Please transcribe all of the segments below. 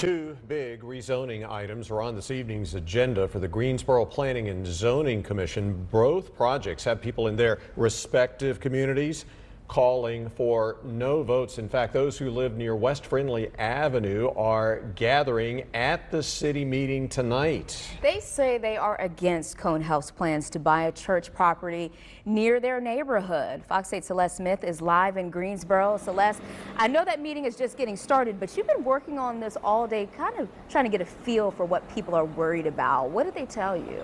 Two big rezoning items are on this evening's agenda for the Greensboro Planning and Zoning Commission. Both projects have people in their respective communities calling for no votes. In fact, those who live near West Friendly Avenue are gathering at the city meeting tonight. They say they are against Cone Health's plans to buy a church property near their neighborhood. Fox 8's Celeste Smith is live in Greensboro. Celeste, I know that meeting is just getting started, but you've been working on this all day, kind of trying to get a feel for what people are worried about. What did they tell you?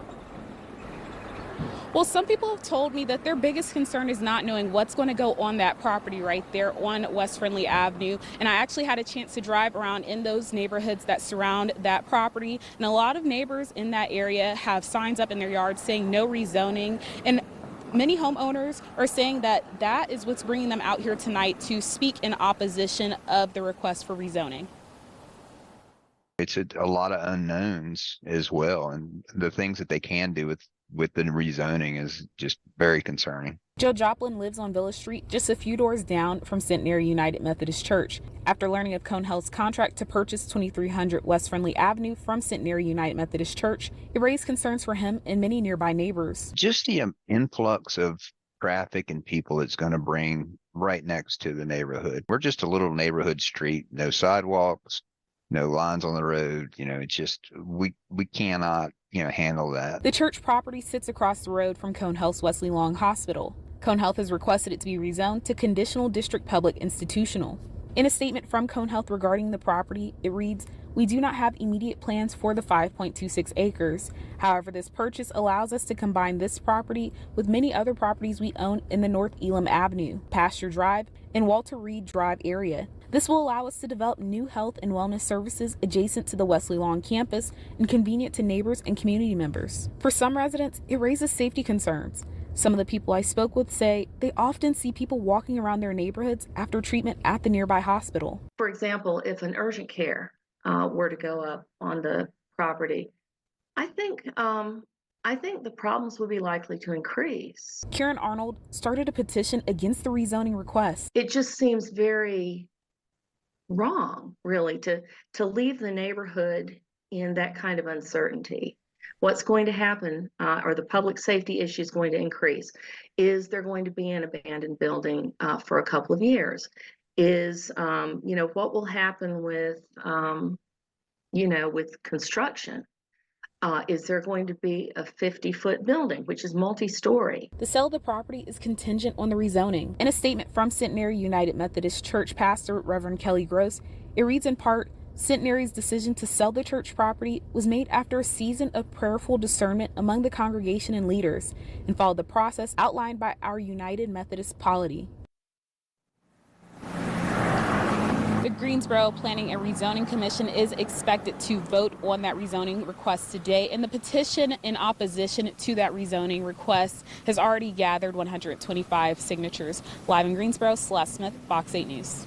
Well, some people have told me that their biggest concern is not knowing what's going to go on that property right there on West Friendly Avenue. And I actually had a chance to drive around in those neighborhoods that surround that property. And a lot of neighbors in that area have signs up in their yards saying no rezoning. And many homeowners are saying that that is what's bringing them out here tonight to speak in opposition of the request for rezoning. It's a lot of unknowns as well, and the things that they can do with the rezoning is just very concerning. Joe Joplin lives on Villa Street, just a few doors down from Centenary United Methodist Church. After learning of Cone Health's contract to purchase 2300 West Friendly Avenue from Centenary United Methodist Church, it raised concerns for him and many nearby neighbors. Just the influx of traffic and people it's going to bring right next to the neighborhood. We're just a little neighborhood street, no sidewalks, no lines on the road. It's just we cannot handle that. The church property sits across the road from Cone Health's Wesley Long Hospital. Cone Health has requested it to be rezoned to conditional district public institutional. In a statement from Cone Health regarding the property, it reads, "We do not have immediate plans for the 5.26 acres. However, this purchase allows us to combine this property with many other properties we own in the North Elam Avenue, Pasture Drive, and Walter Reed Drive area. This will allow us to develop new health and wellness services adjacent to the Wesley Long campus and convenient to neighbors and community members." For some residents, it raises safety concerns. Some of the people I spoke with say they often see people walking around their neighborhoods after treatment at the nearby hospital. For example, if an urgent care were to go up on the property, I think the problems would be likely to increase. Karen Arnold started a petition against the rezoning request. It just seems very wrong, really, to leave the neighborhood in that kind of uncertainty. What's going to happen? Are the public safety issues going to increase? Is there going to be an abandoned building for a couple of years? Is what will happen with with construction? Is there going to be a 50-foot building, which is multi-story? The sale of the property is contingent on the rezoning. In a statement from Centenary United Methodist Church pastor Reverend Kelly Gross, it reads in part, "Centenary's decision to sell the church property was made after a season of prayerful discernment among the congregation and leaders and followed the process outlined by our United Methodist polity." The Greensboro Planning and Rezoning Commission is expected to vote on that rezoning request today, and the petition in opposition to that rezoning request has already gathered 125 signatures. Live in Greensboro, Celeste Smith, Fox 8 News.